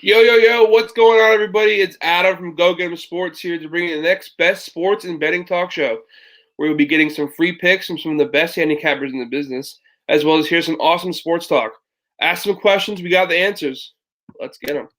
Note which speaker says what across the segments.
Speaker 1: Yo, what's going on, everybody? It's Adam from GoGetEmSports here to bring you the next best sports and betting talk show, where we'll be getting some free picks from some of the best handicappers in the business, as well as hear some awesome sports talk. Ask some questions, we got the answers. Let's get them.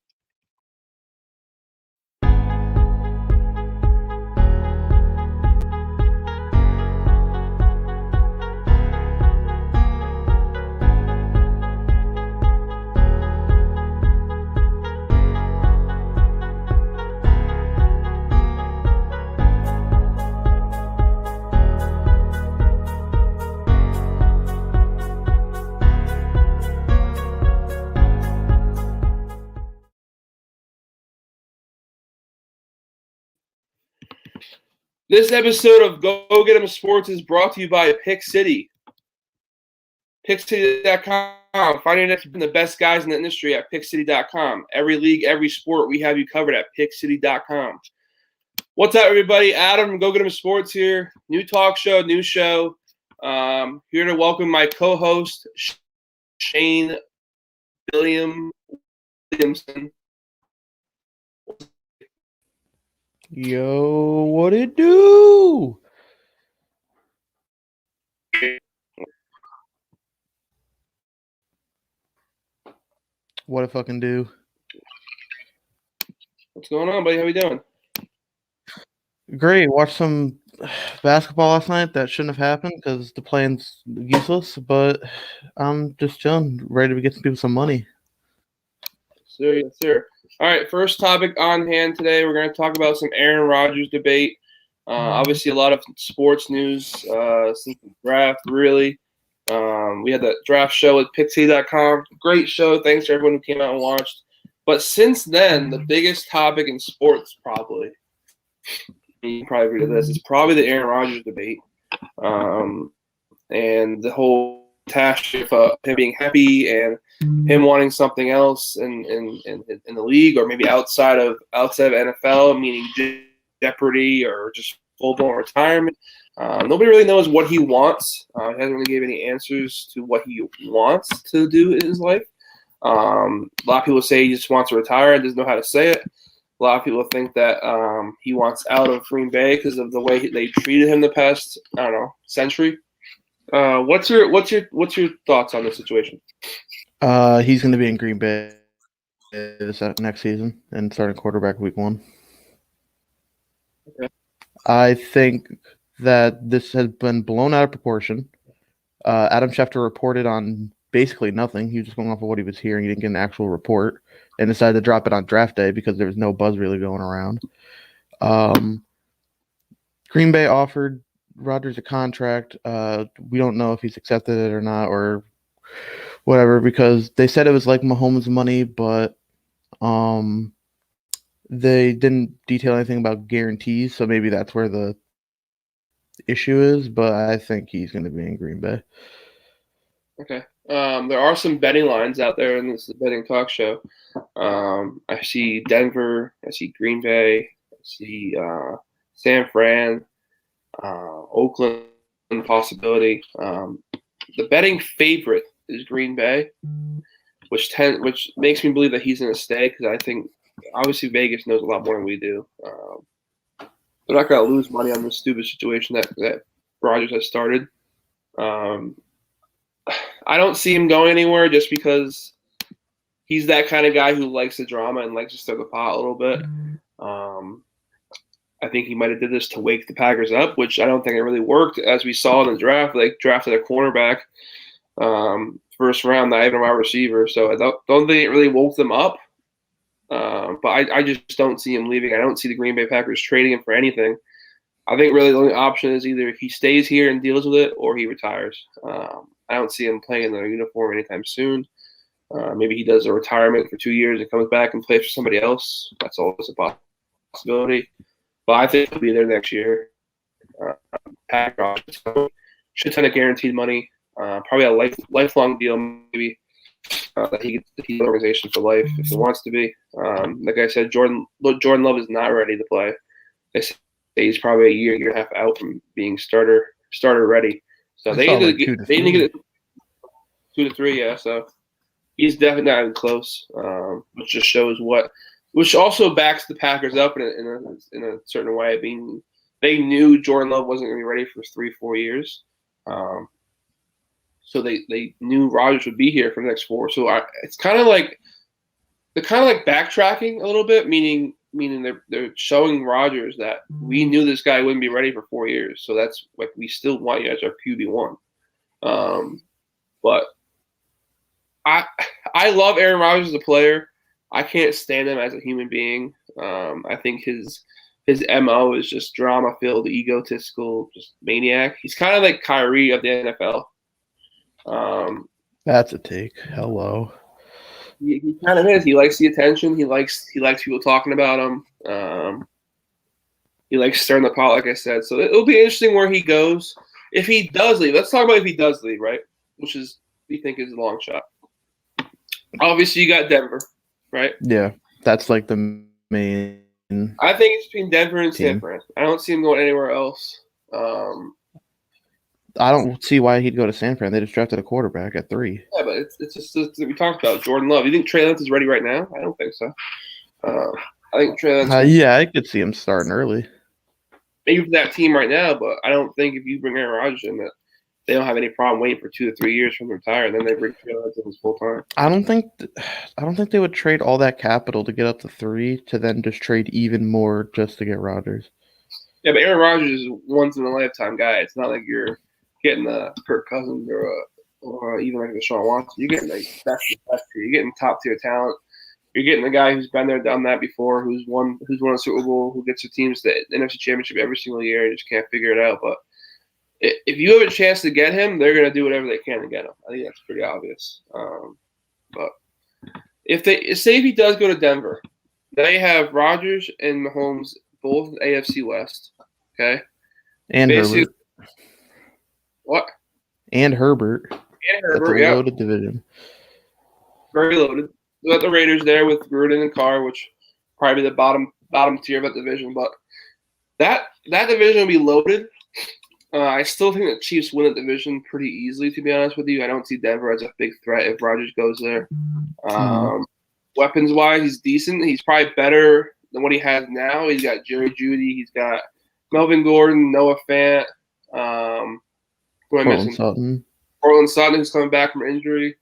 Speaker 1: This episode of Go Get 'Em Sports is brought to you by Pick City. PickCity.com. Find your next the best guys in the industry at PickCity.com. Every league, every sport, we have you covered at PickCity.com. What's up, everybody? Adam from Go Get 'Em Sports here. New talk show, new show. Here to welcome my co-host, Shane Williamson.
Speaker 2: Yo, what it do? What it fucking do?
Speaker 1: What's going on, buddy? How we doing?
Speaker 2: Great. Watched some basketball last night. That shouldn't have happened because the plan's useless, but I'm just chilling, ready to get some people some money.
Speaker 1: Yes, sir. All right, first topic on hand today. We're going to talk about some Aaron Rodgers debate. Obviously, a lot of sports news since the draft, really. We had that draft show at PickCity.com. Great show. Thanks to everyone who came out and watched. But since then, the biggest topic in sports probably, you can probably agree to this, is probably the Aaron Rodgers debate. And the whole task of him being happy and him wanting something else in the league, or maybe outside of NFL, meaning jeopardy or just full-blown retirement. Nobody really knows what he wants. He hasn't really given any answers to what he wants to do in his life. A lot of people say he just wants to retire and doesn't know how to say it. A lot of people think that he wants out of Green Bay because of the way they treated him the past, century. What's your thoughts on this situation?
Speaker 2: He's going to be in Green Bay this next season and starting quarterback week 1.
Speaker 1: Okay.
Speaker 2: I think that this has been blown out of proportion. Adam Schefter reported on basically nothing. He was just going off of what he was hearing. He didn't get an actual report and decided to drop it on draft day because there was no buzz really going around. Green Bay offered Rodgers a contract. We don't know if he's accepted it or not or whatever, because they said it was like Mahomes' money, but they didn't detail anything about guarantees, so maybe that's where the issue is, but I think he's going to be in Green Bay.
Speaker 1: Okay. There are some betting lines out there in this betting talk show. I see Denver, I see Green Bay, I see San Fran, Oakland possibility. The betting favorite is Green Bay, which makes me believe that he's going to stay, because I think obviously Vegas knows a lot more than we do. They're not going to lose money on this stupid situation that Rodgers has started. I don't see him going anywhere just because he's that kind of guy who likes the drama and likes to stir the pot a little bit. I think he might have did this to wake the Packers up, which I don't think it really worked. As we saw in the draft, they drafted a cornerback first round, not even a wide receiver. So I don't think it really woke them up. But I just don't see him leaving. I don't see the Green Bay Packers trading him for anything. I think really the only option is either he stays here and deals with it, or he retires. I don't see him playing in the uniform anytime soon. Maybe he does a retirement for 2 years and comes back and plays for somebody else. That's always a possibility. But I think he'll be there next year. Packers should ton of guaranteed money. Probably a lifelong deal, maybe. That he gets the organization for life if he wants to be. Like I said, Jordan Love is not ready to play. They say he's probably a year and a half out from being starter ready. So they need to get 2 to 3, yeah. So He's definitely not even close, which just shows which also backs the Packers up in a certain way. Being they knew Jordan Love wasn't going to be ready for 3-4 years, so they knew Rodgers would be here for the next 4. So it's kind of like they're kind of like backtracking a little bit, meaning they're showing Rodgers that we knew this guy wouldn't be ready for 4 years, so that's like we still want you as our QB1. But I love Aaron Rodgers as a player. I can't stand him as a human being. I think his MO is just drama-filled, egotistical, just maniac. He's kind of like Kyrie of the NFL.
Speaker 2: That's a take. Hello.
Speaker 1: He kind of is. He likes the attention. He likes people talking about him. He likes stirring the pot, like I said. So it'll be interesting where he goes. If he does leave, let's talk about if he does leave, right? Which is we think is a long shot. Obviously, you got Denver, right?
Speaker 2: Yeah, that's like the main.
Speaker 1: I think it's between Denver and
Speaker 2: team.
Speaker 1: San Fran. I don't see him going anywhere else.
Speaker 2: I don't see why he'd go to San Fran. They just drafted a quarterback at 3.
Speaker 1: Yeah, but it's just we talked about Jordan Love. You think Trey Lance is ready right now? I don't think so. I think Trey Lance.
Speaker 2: Yeah, I could see him starting early.
Speaker 1: Maybe for that team right now, but I don't think if you bring Aaron Rodgers in, that they don't have any problem waiting for 2 to 3 years for him to retire, and then they bring Trey Lance in full time.
Speaker 2: I don't think they would trade all that capital to get up to 3 to then just trade even more just to get Rodgers.
Speaker 1: Yeah, but Aaron Rodgers is a once in a lifetime guy. It's not like you're getting a Kirk Cousins or even like a Deshaun Watson. You're getting like best tier. You're getting top tier talent. You're getting a guy who's been there, done that before, who's won a Super Bowl, who gets their teams the NFC Championship every single year and just can't figure it out. But if you have a chance to get him, they're going to do whatever they can to get him. I think that's pretty obvious. But if he does go to Denver, they have Rodgers and Mahomes both in the AFC West. Okay.
Speaker 2: And Herbert.
Speaker 1: What?
Speaker 2: And Herbert.
Speaker 1: That's a
Speaker 2: loaded division.
Speaker 1: Very loaded. We got the Raiders there with Gruden and Carr, which probably the bottom tier of that division. But that division will be loaded. I still think the Chiefs win the division pretty easily, to be honest with you. I don't see Denver as a big threat if Rodgers goes there. Weapons-wise, he's decent. He's probably better than what he has now. He's got Jerry Jeudy. He's got Melvin Gordon, Noah Fant. Who am I missing? Cortland Sutton, who's coming back from injury.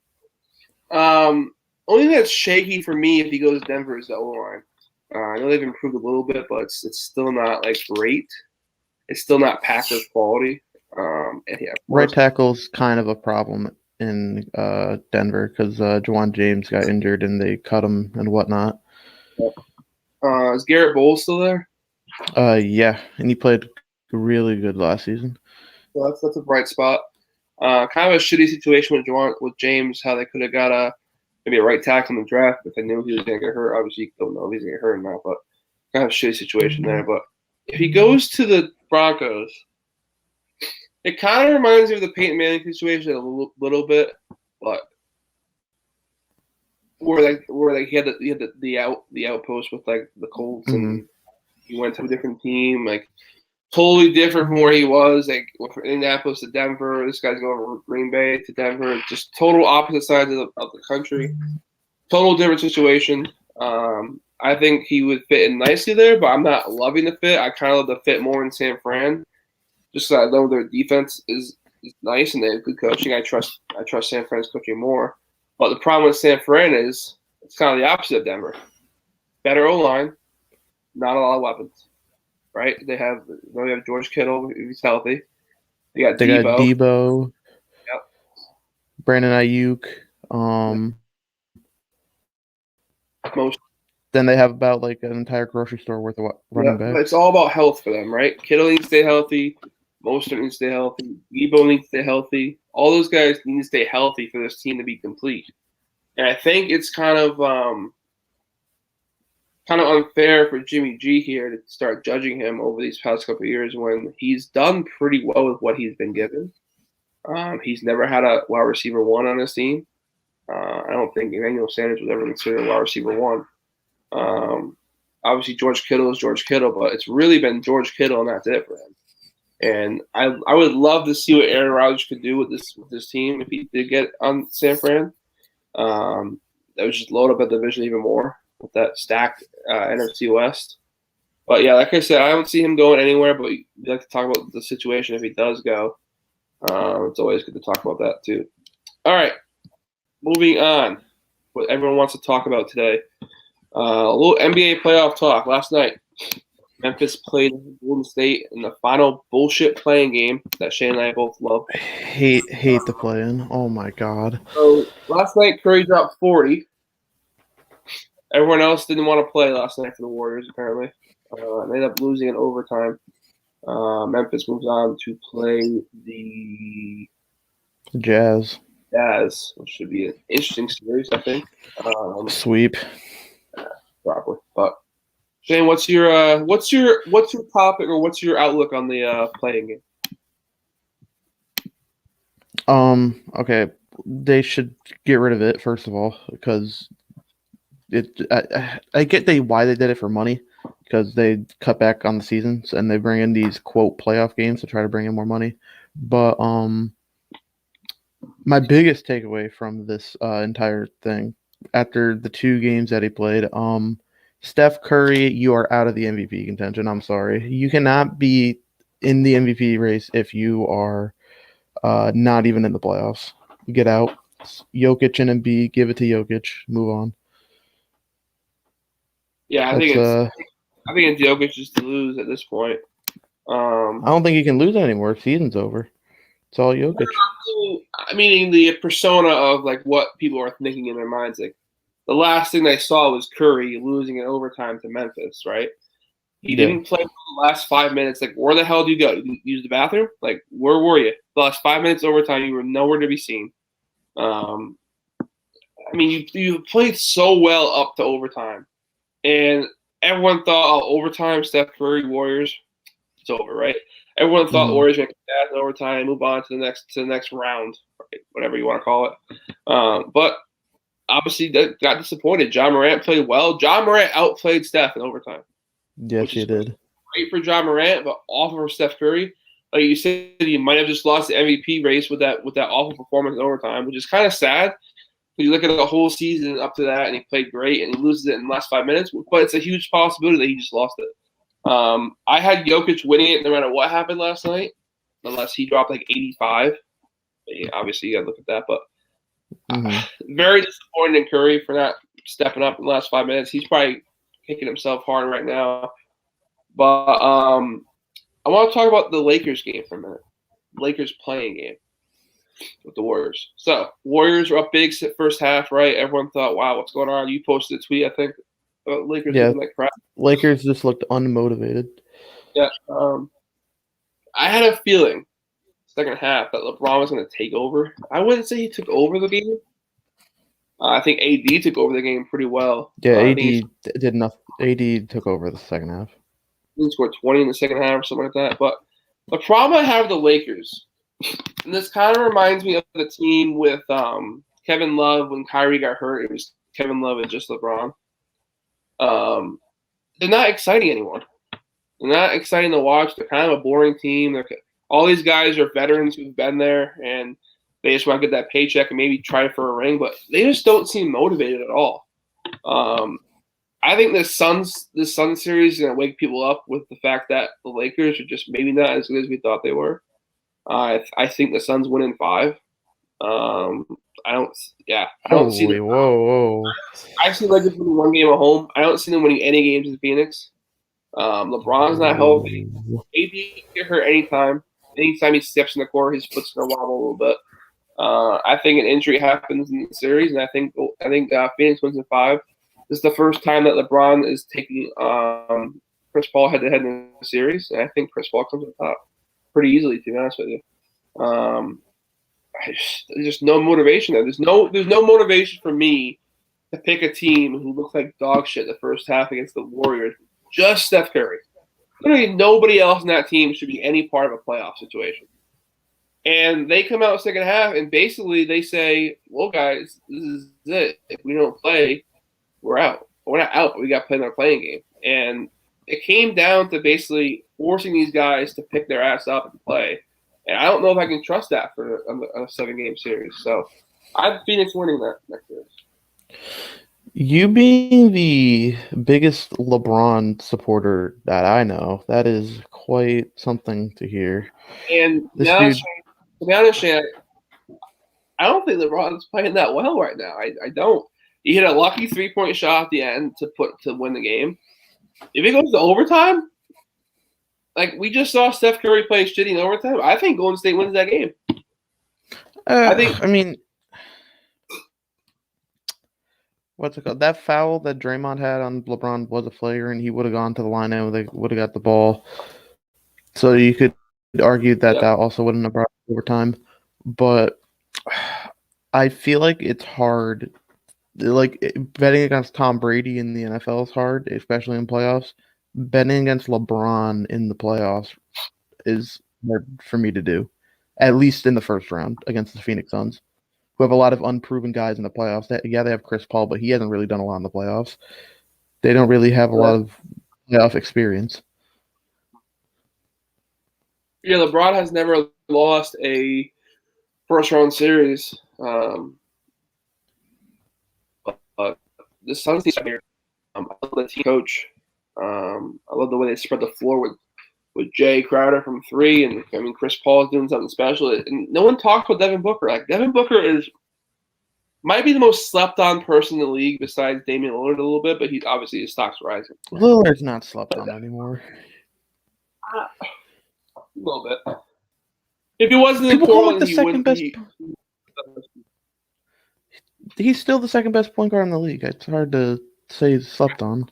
Speaker 1: Only thing that's shaky for me if he goes to Denver is the O-line. I know they've improved a little bit, but it's still not like great. It's still not Packers quality.
Speaker 2: Right tackle's kind of a problem in Denver because Juwan James got injured and they cut him and whatnot.
Speaker 1: Is Garrett Bowles still there?
Speaker 2: Yeah, and he played really good last season.
Speaker 1: So that's a bright spot. Kind of a shitty situation with James, how they could have got maybe a right tackle in the draft if they knew he was going to get hurt. Obviously, you don't know if he's going to get hurt or not, but kind of a shitty situation there. But if he goes to the Broncos, it kind of reminds me of the Peyton Manning situation a little bit, but where he had the outpost with like the Colts and he went to a different team, like totally different from where he was, like from Indianapolis to Denver. This guy's going from Green Bay to Denver, just total opposite sides of the country, total different situation. I think he would fit in nicely there, but I'm not loving the fit. I kind of love the fit more in San Fran, just so I know their defense is nice and they have good coaching. I trust San Fran's coaching more. But the problem with San Fran is it's kind of the opposite of Denver. Better O-line, not a lot of weapons, right? They have George Kittle if he's healthy. They got
Speaker 2: Debo.
Speaker 1: Yep.
Speaker 2: Brandon Ayuk. Then they have about like an entire grocery store worth of running backs.
Speaker 1: It's all about health for them, right? Kittle needs to stay healthy. Mostert needs to stay healthy. Debo needs to stay healthy. All those guys need to stay healthy for this team to be complete. And I think it's kind of unfair for Jimmy G here to start judging him over these past couple of years when he's done pretty well with what he's been given. He's never had a wide receiver 1 on his team. I don't think Emmanuel Sanders was ever considered a wide receiver 1. Obviously, George Kittle is George Kittle, but it's really been George Kittle, and that's it for him. And I would love to see what Aaron Rodgers could do with this team if he did get on San Fran. That would just load up the division even more with that stacked NFC West. But yeah, like I said, I don't see him going anywhere. But we like to talk about the situation if he does go. It's always good to talk about that too. All right, moving on. What everyone wants to talk about today. A little NBA playoff talk. Last night, Memphis played Golden State in the final bullshit playing game that Shane and I both love.
Speaker 2: Hate the play-in. Oh my god.
Speaker 1: So last night, Curry dropped 40. Everyone else didn't want to play last night for the Warriors, apparently. They ended up losing in overtime. Memphis moves on to play the
Speaker 2: Jazz.
Speaker 1: which should be an interesting series, I think.
Speaker 2: Sweep.
Speaker 1: Probably. But Shane, what's your topic or what's your outlook on the playing game?
Speaker 2: Okay. They should get rid of it, first of all, because I get why they did it for money, because they cut back on the seasons and they bring in these quote playoff games to try to bring in more money. But my biggest takeaway from this entire thing, after the 2 games that he played, Steph Curry, you are out of the MVP contention. I'm sorry. You cannot be in the MVP race if you are not even in the playoffs. Get out. Jokic and Embiid, give it to Jokic. Move on.
Speaker 1: Yeah, I think it's Jokic just to lose at this point.
Speaker 2: I don't think you can lose anymore. Season's over. It's all Jokic.
Speaker 1: I mean, the persona of like what people are thinking in their minds. Like the last thing they saw was Curry losing in overtime to Memphis, right? He didn't play for the last 5 minutes. Like, where the hell did you go? You use the bathroom? Like, where were you? The last 5 minutes overtime, you were nowhere to be seen. I mean, you played so well up to overtime, and everyone thought, oh, overtime, Steph Curry, Warriors, it's over, right? Everyone thought the Warriors were going to get in overtime and move on to the next round, right? Whatever you want to call it. But obviously, that got disappointed. John Morant played well. John Morant outplayed Steph in overtime.
Speaker 2: Yes, he did.
Speaker 1: Great for John Morant, but awful for Steph Curry. Like you said, you might have just lost the MVP race with that awful performance in overtime, which is kind of sad. You look at the whole season up to that, and he played great, and he loses it in the last 5 minutes. But it's a huge possibility that he just lost it. I had Jokic winning it no matter what happened last night, unless he dropped like 85. Yeah, obviously, you got to look at that. But very disappointed in Curry for not stepping up in the last 5 minutes. He's probably kicking himself hard right now. But I want to talk about the Lakers game for a minute. Lakers playing game with the Warriors. So Warriors were up big first half, right? Everyone thought, "Wow, what's going on?" You posted a tweet, I think. Lakers looking like crap.
Speaker 2: Lakers just looked unmotivated.
Speaker 1: Yeah. I had a feeling second half that LeBron was going to take over. I wouldn't say he took over the game. I think AD took over the game pretty well.
Speaker 2: Yeah, AD did nothing. AD took over the second half.
Speaker 1: He scored 20 in the second half or something like that. But the problem I have with the Lakers, and this kind of reminds me of the team with Kevin Love when Kyrie got hurt. It was Kevin Love and just LeBron. They're not exciting anymore. They're not exciting to watch. They're kind of a boring team. All these guys are veterans who've been there, and they just want to get that paycheck and maybe try for a ring, but they just don't seem motivated at all. I think the Suns series is going to wake people up with the fact that the Lakers are just maybe not as good as we thought they were. I think the Suns win in 5. I don't see them.
Speaker 2: Whoa.
Speaker 1: I see Lakers winning 1 game at home. I don't see them winning any games in Phoenix. LeBron's not healthy. AD can get hurt anytime. Anytime he steps in the court, his foot's going to wobble a little bit. I think an injury happens in the series, and I think Phoenix wins in 5. This is the first time that LeBron is taking Chris Paul head-to-head in the series, and I think Chris Paul comes on top pretty easily, to be honest with you. There's just no motivation there. There's no motivation for me to pick a team who looks like dog shit the first half against the Warriors. Just Steph Curry. Literally nobody else in that team should be any part of a playoff situation. And they come out second half, and basically they say, well, guys, this is it. If we don't play, we're out. We're not out, but we got to play another playing game. And it came down to basically forcing these guys to pick their ass up and play. And I don't know if I can trust that for a 7-game series. So I have Phoenix winning that next year.
Speaker 2: You being the biggest LeBron supporter that I know, that is quite something to hear.
Speaker 1: And
Speaker 2: This dude,
Speaker 1: to be honest, Shane, I don't think LeBron's playing that well right now. I don't. He hit a lucky 3-point shot at the end to win the game. If it goes to overtime, like we just saw Steph Curry play shitty in overtime, I think Golden State wins that game.
Speaker 2: I mean, what's it called? That foul that Draymond had on LeBron was a flagrant, and he would have gone to the line and they would have got the ball. So you could argue that that also wouldn't have brought overtime. But I feel like it's hard. Like betting against Tom Brady in the NFL is hard, especially in playoffs. Betting against LeBron in the playoffs is hard for me to do, at least in the first round against the Phoenix Suns, who have a lot of unproven guys in the playoffs. They have Chris Paul, but he hasn't really done a lot in the playoffs. They don't really have a lot of playoff experience.
Speaker 1: Yeah, LeBron has never lost a first-round series. The Suns team here. I love the team coach. I love the way they spread the floor with Jay Crowder from 3, and I mean Chris Paul is doing something special. And no one talks about Devin Booker. Like Devin Booker might be the most slept-on person in the league besides Damian Lillard a little bit, but he's obviously his stock's rising.
Speaker 2: Lillard's not slept on anymore.
Speaker 1: A little bit. If he wasn't in Portland, he wouldn't be.
Speaker 2: He's still the second best point guard in the league. It's hard to say he's slept on.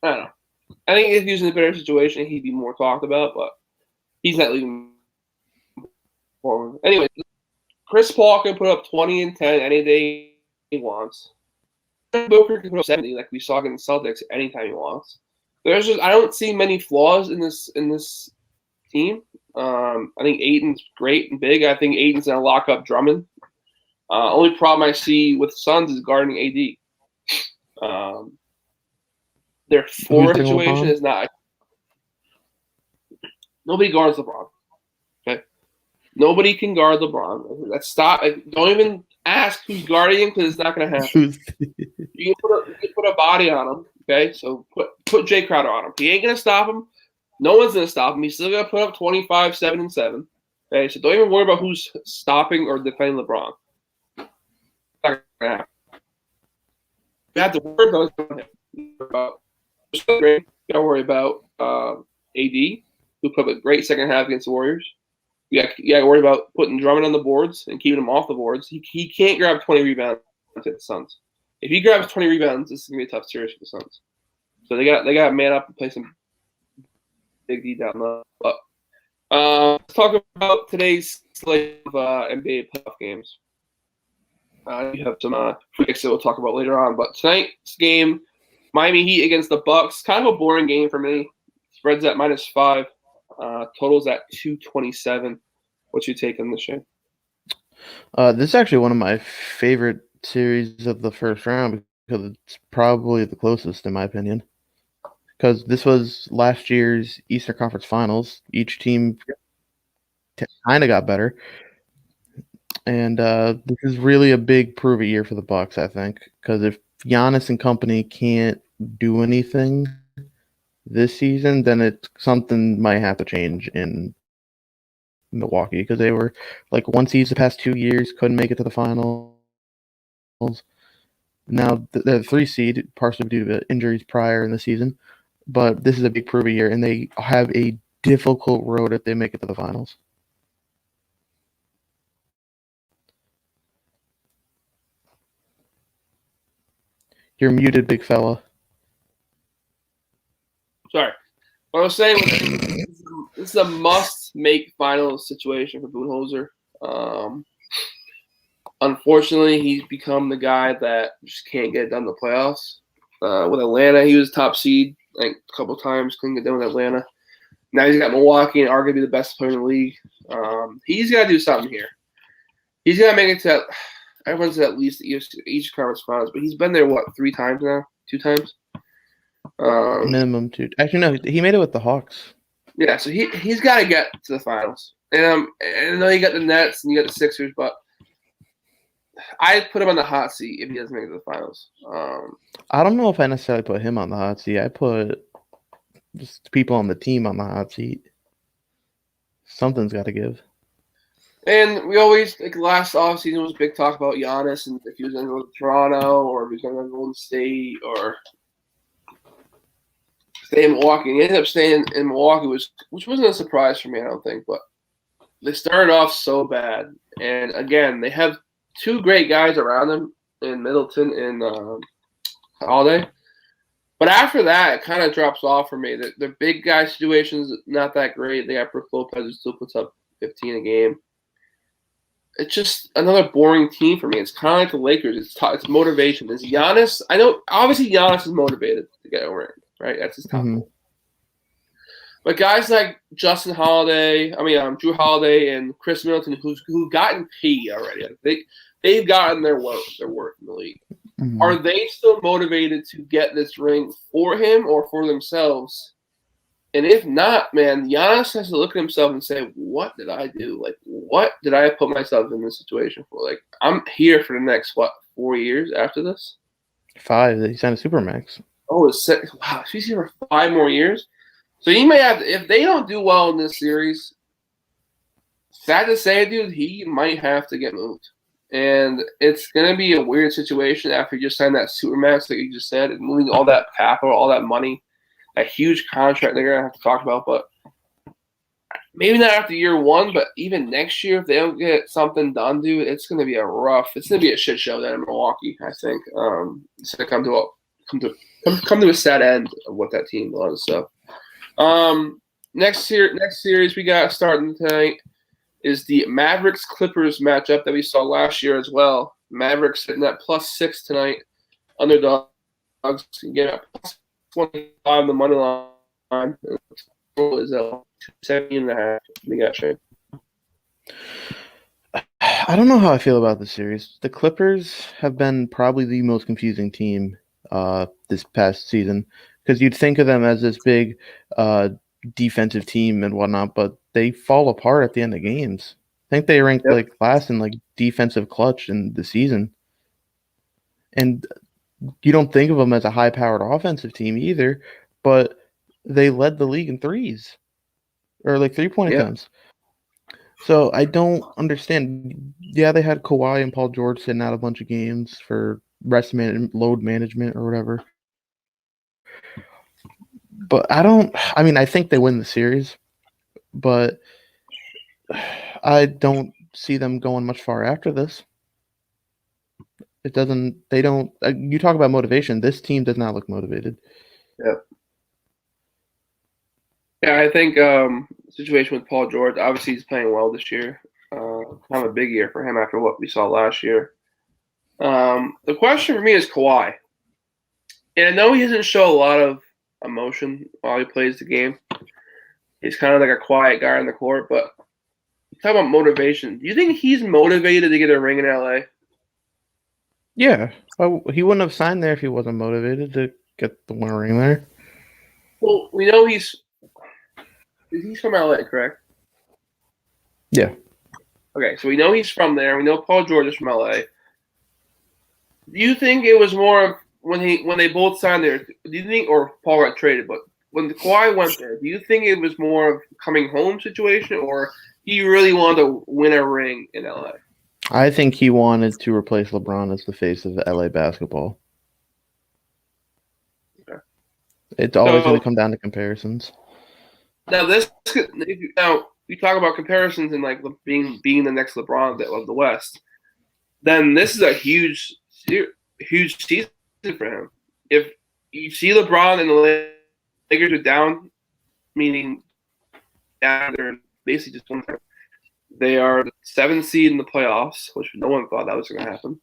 Speaker 1: I don't know. I think if he was in a better situation, he'd be more talked about, but he's not leaving Portland. Anyway, Chris Paul can put up 20 and 10 any day he wants. Booker can put up 70 like we saw against the Celtics anytime he wants. I don't see many flaws in this team. I think Ayton's great and big. I think Ayton's going to lock up Drummond. Only problem I see with Suns is guarding AD. Their forward situation is not. Nobody guards LeBron. Okay, nobody can guard LeBron. Let's stop. Don't even ask who's guarding him because it's not going to happen. You can put a body on him. Okay, so put Jay Crowder on him. He ain't going to stop him. No one's going to stop him. He's still going to put up 25, 7, and 7. Okay, so don't even worry about who's stopping or defending LeBron. Not gonna happen. You have to worry about. You gotta worry about AD, who put up a great second half against the Warriors. You got to worry about putting Drummond on the boards and keeping him off the boards. He can't grab 20 rebounds at the Suns. If he grabs 20 rebounds, this is gonna be a tough series for the Suns. So they got to man up and play some big D down low. But let's talk about today's slate of NBA playoff games. You have some picks that we'll talk about later on. But tonight's game, Miami Heat against the Bucks, kind of a boring game for me. Spread's at -5. Totals at 227. What's your take on this, Shane?
Speaker 2: This is actually one of my favorite series of the first round because it's probably the closest in my opinion. Because this was last year's Eastern Conference Finals. Each team kind of got better. And this is really a big prove-it year for the Bucks, I think. Because if Giannis and company can't do anything this season, then something might have to change in Milwaukee. Because they were like 1 seed the past 2 years, couldn't make it to the finals. Now they're the 3 seed, partially due to injuries prior in the season. But this is a big prove-it year, and they have a difficult road if they make it to the finals. You're muted, big fella.
Speaker 1: Sorry. What I was saying was this is a must-make finals situation for Budenholzer. Unfortunately, he's become the guy that just can't get it done in the playoffs. With Atlanta, he was top seed like a couple times, couldn't get done with Atlanta. Now he's got Milwaukee and arguably the best player in the league. He's got to do something here. He's got to make it to – everyone's at least each conference finals, but he's been there, 3 times now? 2 times?
Speaker 2: Minimum 2. Actually, no, he made it with the Hawks.
Speaker 1: Yeah, so he's got to get to the finals. And I know you got the Nets and you got the Sixers, but I'd put him on the hot seat if he doesn't make it to the finals.
Speaker 2: I don't know if I necessarily put him on the hot seat. I put just people on the team on the hot seat. Something's got to give.
Speaker 1: And we always, like last offseason was big talk about Giannis and if he was going to go to Toronto or if he was going to go to Golden State or stay in Milwaukee. And he ended up staying in Milwaukee, which wasn't a surprise for me, I don't think. But they started off so bad. And, again, they have two great guys around them in Middleton and Holiday. But after that, it kind of drops off for me. The big guy situation is not that great. They got Brook Lopez who still puts up 15 a game. It's just another boring team for me. It's kind of like the Lakers. It's motivation. Is Giannis? I know obviously Giannis is motivated to get over it, right? That's his top goal. But guys like Justin Holiday, Drew Holiday and Chris Middleton, who've gotten paid already. They've gotten their worth in the league. Mm-hmm. Are they still motivated to get this ring for him or for themselves? And if not, man, Giannis has to look at himself and say, what did I do? Like, what did I put myself in this situation for? Like, I'm here for the next, 4 years after this?
Speaker 2: 5. He signed a Supermax.
Speaker 1: Oh, it's 6. Wow, he's here for 5 more years? So he may have – if they don't do well in this series, sad to say, dude, he might have to get moved. And it's going to be a weird situation after you just signed that Supermax, like you just said, and moving all that capital, all that money. A huge contract they're going to have to talk about, but maybe not after year 1, but even next year, if they don't get something done, dude, it's going to be it's going to be a shit show down in Milwaukee, I think. It's going to come to a sad end of what that team was. So, next series we got starting tonight is the Mavericks-Clippers matchup that we saw last year as well. Mavericks sitting at +6 tonight. Underdogs can get up 25 on the money line. Is 17.5. We got Shane.
Speaker 2: I don't know how I feel about this series. The Clippers have been probably the most confusing team this past season because you'd think of them as this big defensive team and whatnot, but they fall apart at the end of games. I think they ranked last in defensive clutch in the season, and you don't think of them as a high-powered offensive team either, but they led the league in threes or 3-point attempts. So I don't understand. Yeah, they had Kawhi and Paul George sitting out a bunch of games for load management or whatever. But I think they win the series, but I don't see them going much far after this. You talk about motivation. This team does not look motivated.
Speaker 1: Yeah, I think the situation with Paul George, obviously he's playing well this year. Kind of a big year for him after what we saw last year. The question for me is Kawhi. And I know he doesn't show a lot of emotion while he plays the game. He's kind of like a quiet guy on the court, but talk about motivation. Do you think he's motivated to get a ring in LA?
Speaker 2: Yeah. Well, he wouldn't have signed there if he wasn't motivated to get the one ring there.
Speaker 1: Well, we know he's from LA, correct?
Speaker 2: Yeah.
Speaker 1: Okay, so we know he's from there. We know Paul George is from LA. Do you think it was more of when they both signed there? Do you think, or Paul got traded, but when Kawhi went there, do you think it was more of a coming home situation, or he really wanted to win a ring in LA?
Speaker 2: I think he wanted to replace LeBron as the face of LA basketball. Okay. It's always going to come down to comparisons.
Speaker 1: Now you talk about comparisons and being the next LeBron of the West. Then this is a huge season for him. If you see LeBron and the Lakers are down, meaning they're basically just one. They are the 7th seed in the playoffs, which no one thought that was going to happen.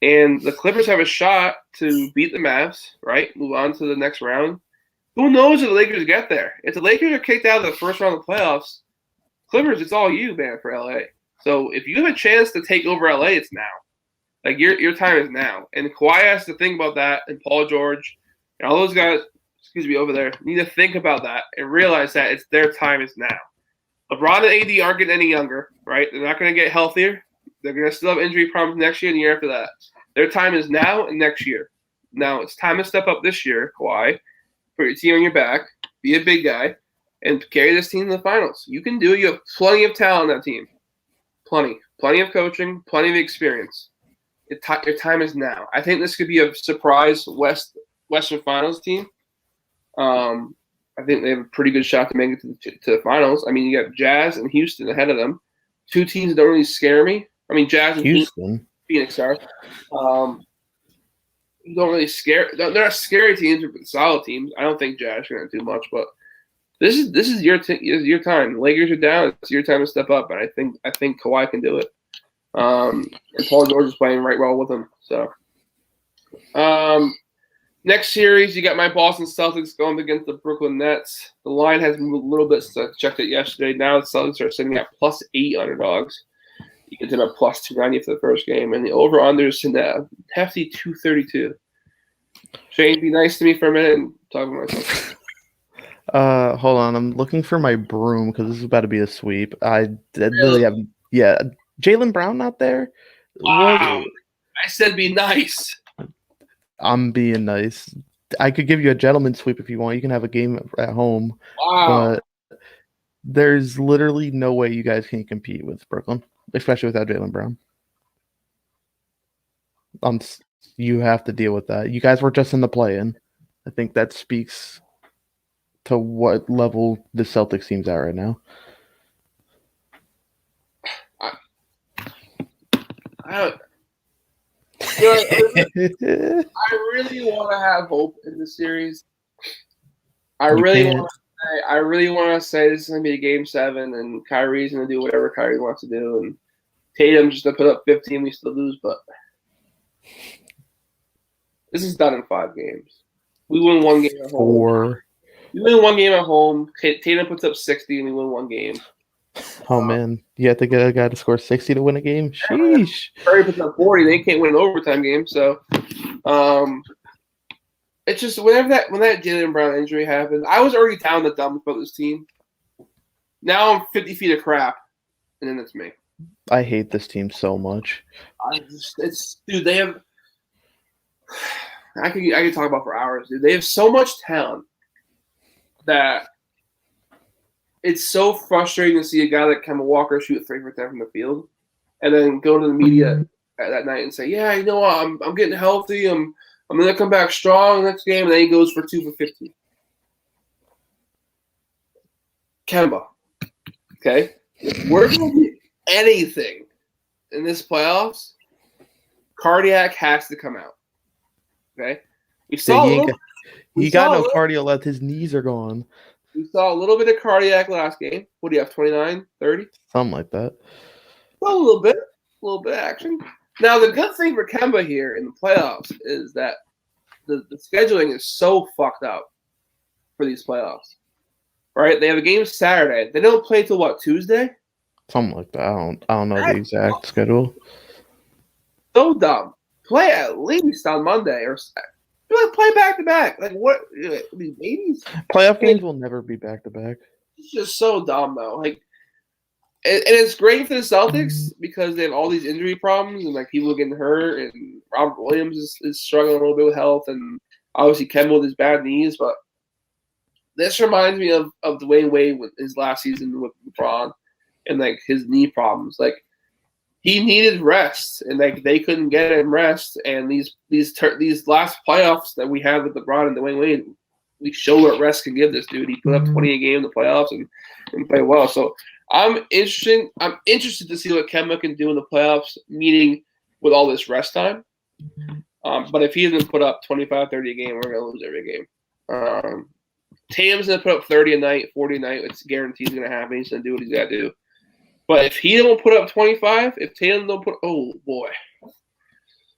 Speaker 1: And the Clippers have a shot to beat the Mavs, right? Move on to the next round. Who knows if the Lakers get there? If the Lakers are kicked out of the first round of the playoffs, Clippers, it's all you, man, for LA. So if you have a chance to take over LA, it's now. Your time is now. And Kawhi has to think about that, and Paul George and all those guys, over there, need to think about that and realize that their time is now. LeBron and AD aren't getting any younger, right? They're not going to get healthier. They're going to still have injury problems next year and the year after that. Their time is now and next year. Now it's time to step up this year, Kawhi. Put your team on your back, be a big guy, and carry this team to the finals. You can do it. You have plenty of talent on that team. Plenty of coaching, plenty of experience. Your time is now. I think this could be a surprise Western Finals team. I think they have a pretty good shot to make it to the finals. I mean, you got Jazz and Houston ahead of them. Two teams that don't really scare me. I mean, Jazz and
Speaker 2: Houston.
Speaker 1: Phoenix are. Don't really scare. They're not scary teams, but solid teams. I don't think Jazz are going to do much, but this is your time. Lakers are down. It's your time to step up, and I think Kawhi can do it. And Paul George is playing right well with him. So, next series, you got my Boston Celtics going against the Brooklyn Nets. The line has moved a little bit since I checked it yesterday. Now the Celtics are sitting at +8 underdogs. You get to a +290 for the first game, and the over/under is sitting at a hefty 232. Shane, be nice to me for a minute and talk about myself.
Speaker 2: Hold on. I'm looking for my broom because this is about to be a sweep. I really haven't. Yeah, Jaylen Brown not there.
Speaker 1: Wow. I said be nice.
Speaker 2: I'm being nice. I could give you a gentleman's sweep if you want. You can have a game at home.
Speaker 1: Wow.
Speaker 2: But there's literally no way you guys can compete with Brooklyn, especially without Jaylen Brown. You have to deal with that. You guys were just in the play-in. I think that speaks to what level the Celtics team's at right now.
Speaker 1: I really want to have hope in this series. I really want to say this is going to be a game 7 and Kyrie's going to do whatever Kyrie wants to do and Tatum's just going to put up 15 we still lose, but this is done in 5 games. We win 1 game at home.
Speaker 2: 4.
Speaker 1: We win 1 game at home. Tatum puts up 60 and we win 1 game.
Speaker 2: Oh, man. You have to get a guy to score 60 to win a game? Sheesh.
Speaker 1: Curry puts up 40. They can't win an overtime game. So, it's just when that Jaylen Brown injury happened, I was already down the dumps about this team. Now I'm 50 feet of crap, and then it's me.
Speaker 2: I hate this team so much.
Speaker 1: Dude, they have – I could talk about for hours, dude. They have so much talent that – it's so frustrating to see a guy like Kemba Walker shoot 3 for 10 from the field, and then go to the media that night and say, "Yeah, you know what? I'm getting healthy. I'm gonna come back strong next game." And then he goes for 2 for 15. Kemba, okay, if we're gonna do anything in this playoffs, cardiac has to come out. Okay, we saw
Speaker 2: he got no cardio left. His knees are gone.
Speaker 1: We saw a little bit of cardiac last game. What do you have, 29, 30?
Speaker 2: Something like that.
Speaker 1: Well, a little bit of action. Now, the good thing for Kemba here in the playoffs is that the scheduling is so fucked up for these playoffs. Right? They have a game Saturday. They don't play till what, Tuesday?
Speaker 2: Something like that. I don't know the exact schedule.
Speaker 1: So dumb. Play at least on Monday or play back to back. Like what? These babies.
Speaker 2: Playoff games will never be back to back.
Speaker 1: It's just so dumb though. Like, and it's great for the Celtics because they have all these injury problems and like people are getting hurt and Robert Williams is struggling a little bit with health and obviously Kemba with his bad knees. But this reminds me of Dwayne Wade with his last season with LeBron and like his knee problems. Like. He needed rest, and they couldn't get him rest. And these last playoffs that we have with LeBron and Dwayne Wade, we show what rest can give this dude. He put up 20 a game in the playoffs and played well. So I'm interested to see what Kemba can do in the playoffs, meeting with all this rest time. But if he doesn't put up 25, 30 a game, we're gonna lose every game. Tatum's gonna put up 30 a night, 40 a night. It's guaranteed he's gonna happen. He's gonna do what he's gotta do. But if he don't put up 25, if Tatum don't put – oh, boy,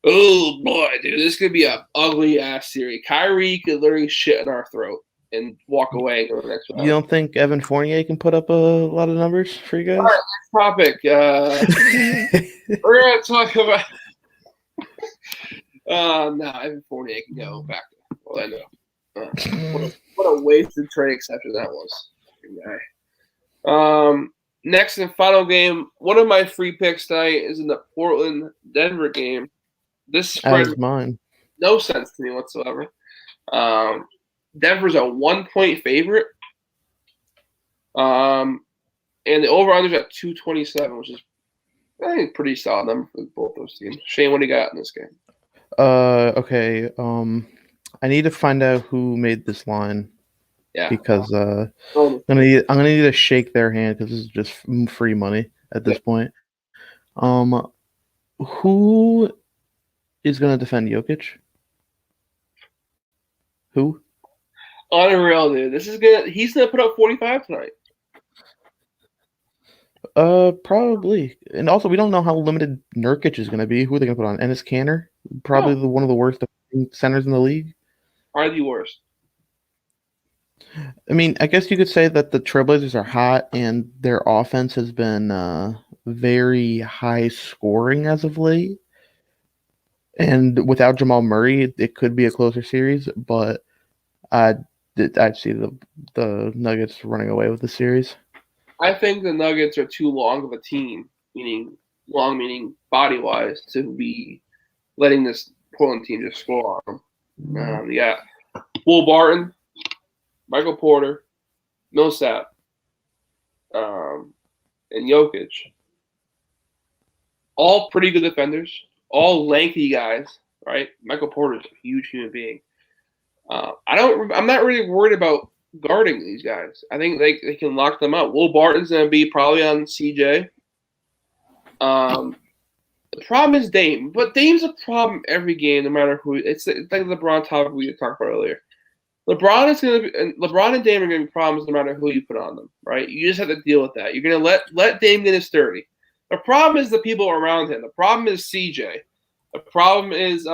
Speaker 1: dude, this could be an ugly-ass series. Kyrie could literally shit in our throat and walk away and go to the next round.
Speaker 2: You don't think Evan Fournier can put up a lot of numbers for you guys?
Speaker 1: All right, next topic. We're going to talk about no, Evan Fournier can go back to Orlando. What a wasted trade exception that was. next and final game, one of my free picks tonight is in the Portland-Denver game. This spread
Speaker 2: As mine.
Speaker 1: no sense to me whatsoever. Denver's a 1-point favorite. And the over-under is at 227, which is I think pretty solid number for both those teams. Shane, what do you got in this game?
Speaker 2: Okay. I need to find out who made this line.
Speaker 1: Yeah.
Speaker 2: Because I'm gonna need to shake their hand because this is just free money at this point. Who is gonna defend Jokic? Who?
Speaker 1: Unreal, dude. He's gonna put up 45 tonight.
Speaker 2: Probably. And also, we don't know how limited Nurkic is gonna be. Who are they gonna put on? Enes Kanter? Probably one of the worst centers in the league.
Speaker 1: Are the worst.
Speaker 2: I mean, I guess you could say that the Trailblazers are hot and their offense has been very high scoring as of late. And without Jamal Murray, it could be a closer series, but I'd see the Nuggets running away with the series.
Speaker 1: I think the Nuggets are too long of a team, meaning body-wise, to be letting this Portland team just score on them. Yeah. Will Barton, Michael Porter, Millsap, and Jokic. All pretty good defenders. All lengthy guys, right? Michael Porter's a huge human being. I'm not really worried about guarding these guys. I think they can lock them up. Will Barton's going to be probably on CJ. The problem is Dame, but Dame's a problem every game, no matter who. It's like the LeBron topic we talked about earlier. LeBron and Dame are going to be problems no matter who you put on them, right? You just have to deal with that. You're going to let Dame get his 30. The problem is the people around him. The problem is CJ. The problem is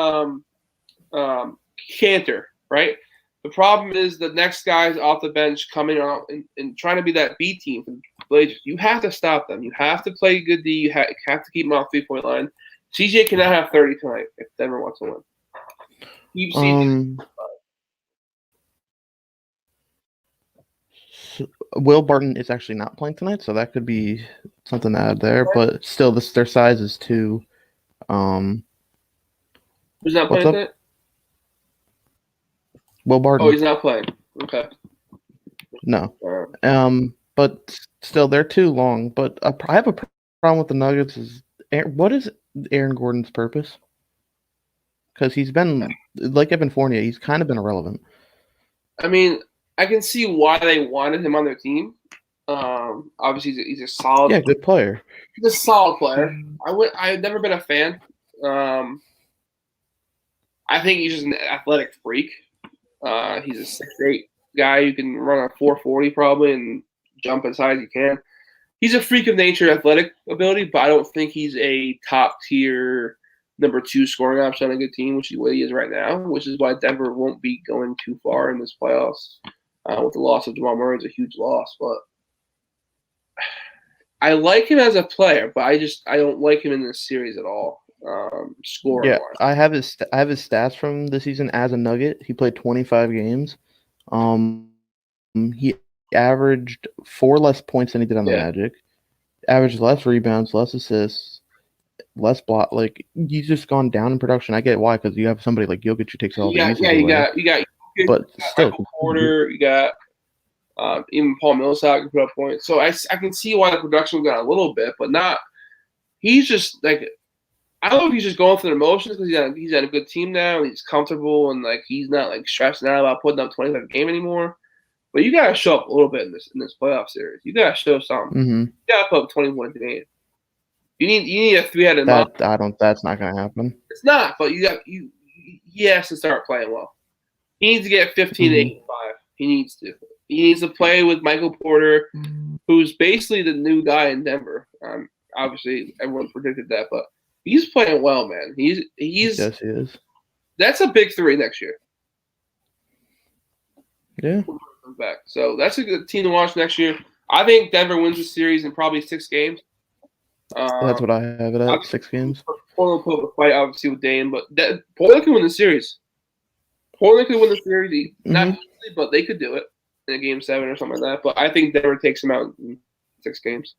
Speaker 1: Cantor, right? The problem is the next guys off the bench coming out and trying to be that B team for the Blazers. You have to stop them. You have to play good D. You have to keep them off 3-point line. CJ cannot have 30 tonight if Denver wants to win. Keep CJ.
Speaker 2: Will Barton is actually not playing tonight, so that could be something to add there. But still, their size is too.
Speaker 1: Who's not playing tonight?
Speaker 2: Will Barton.
Speaker 1: Oh, he's not playing. Okay.
Speaker 2: No. But still, they're too long. But I have a problem with the Nuggets. What is Aaron Gordon's purpose? Because he's been like Evan Fournier. He's kind of been irrelevant.
Speaker 1: I mean, I can see why they wanted him on their team. Obviously, he's a solid.
Speaker 2: Yeah, good player.
Speaker 1: He's a solid player. I've never been a fan. I think he's just an athletic freak. He's a 6'8" guy who can run a 440 probably and jump as high as you can. He's a freak of nature, athletic ability, but I don't think he's a top tier number 2 scoring option on a good team, which is what he is right now. Which is why Denver won't be going too far in this playoffs. With the loss of Jamal Murray, it's a huge loss, but I like him as a player, but I don't like him in this series at all. Scoring.
Speaker 2: Yeah, I have his stats from the season as a Nugget. He played 25 games. He averaged 4 less points than he did on the Magic. Averaged less rebounds, less assists, less block. Like he's just gone down in production. I get why, because you have somebody like Jokic who takes all the easy away.
Speaker 1: You got.
Speaker 2: But still,
Speaker 1: Porter, you got even Paul Millsap can put up points. So I can see why the production got a little bit, but not. He's just like. I don't know if he's just going through the emotions because he's at a good team now and he's comfortable and like he's not like stressing out about putting up 25 a game anymore. But you gotta show up a little bit in this playoff series. You gotta show something.
Speaker 2: Mm-hmm.
Speaker 1: You gotta put up 21 a game. You need a 3-headed monster.
Speaker 2: That's not gonna happen.
Speaker 1: It's not, but he has to start playing well. He needs to get 15 to 85. He needs to. He needs to play with Michael Porter, who's basically the new guy in Denver. Obviously everyone predicted that, but he's playing well, man. Yes, he is. That's a big 3 next year.
Speaker 2: Yeah.
Speaker 1: Back. So that's a good team to watch next year. I think Denver wins the series in probably 6 games.
Speaker 2: That's what I have it at, 6 games.
Speaker 1: Portland put up a fight, obviously, with Dame, but Portland can win the series. Not easily, but they could do it in a game 7 or something like that. But I think Denver takes them out in 6 games.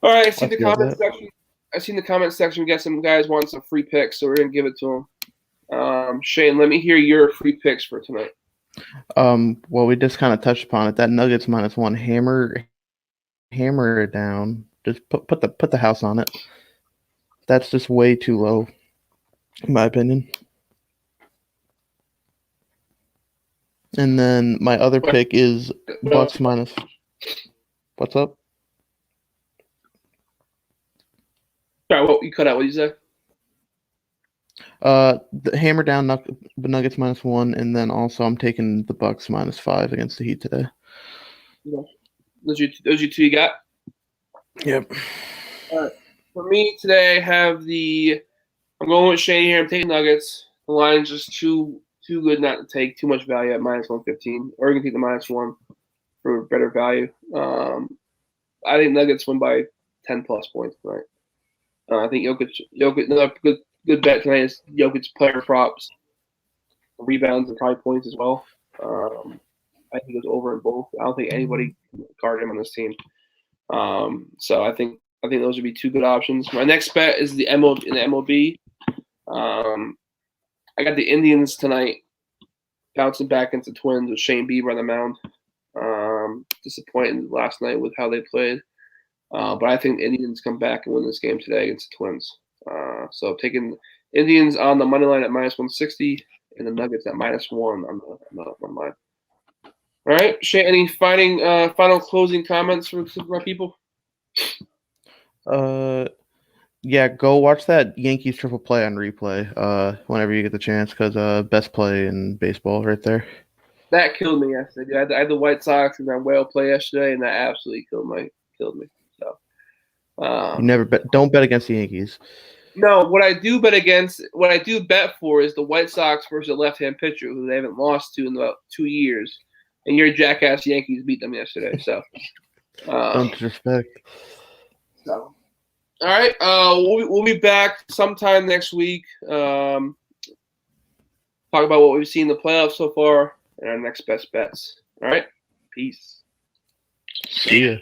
Speaker 1: All right, I see
Speaker 2: Let's
Speaker 1: the
Speaker 2: go with
Speaker 1: comment
Speaker 2: that.
Speaker 1: section. I seen the comment section. We got some guys want some free picks, so we're gonna give it to them. Shane, let me hear your free picks for tonight.
Speaker 2: Well, we just kind of touched upon it. That Nuggets -1, hammer it down. Just put the house on it. That's just way too low, in my opinion. And then my other pick is Bucks minus. What's up?
Speaker 1: Sorry, what you cut out? What did you say?
Speaker 2: The hammer down Nuggets -1, and then also I'm taking the Bucks -5 against the Heat today.
Speaker 1: Those you two you got?
Speaker 2: Yep.
Speaker 1: All right. For me today, I'm going with Shane here. I'm taking Nuggets. The line's just too good not to take too much value at -115, or you can take the -1 for better value. I think Nuggets win by 10+ points tonight. I think Jokic, another good bet tonight is Jokic's player props, rebounds, and probably points as well. I think it goes over in both. I don't think anybody can guard him on this team. So I think those would be two good options. My next bet is in the MLB. I got the Indians tonight, bouncing back into Twins with Shane Bieber on the mound. Disappointing last night with how they played. But I think the Indians come back and win this game today against the Twins. So taking Indians on the money line at -160 and the Nuggets at -1 on the line. All right, Shane, any final closing comments for my people?
Speaker 2: Yeah, go watch that Yankees triple play on replay. Whenever you get the chance, because best play in baseball right there.
Speaker 1: That killed me yesterday. I had the White Sox and that whale play yesterday, and that absolutely killed me. So,
Speaker 2: You never don't bet against the Yankees.
Speaker 1: no, what I do bet for is the White Sox versus a left-hand pitcher who they haven't lost to in about 2 years, and your jackass Yankees beat them yesterday. So,
Speaker 2: Don't disrespect.
Speaker 1: So, all right, we'll be back sometime next week. Talk about what we've seen in the playoffs so far and our next best bets. All right, peace.
Speaker 2: See ya.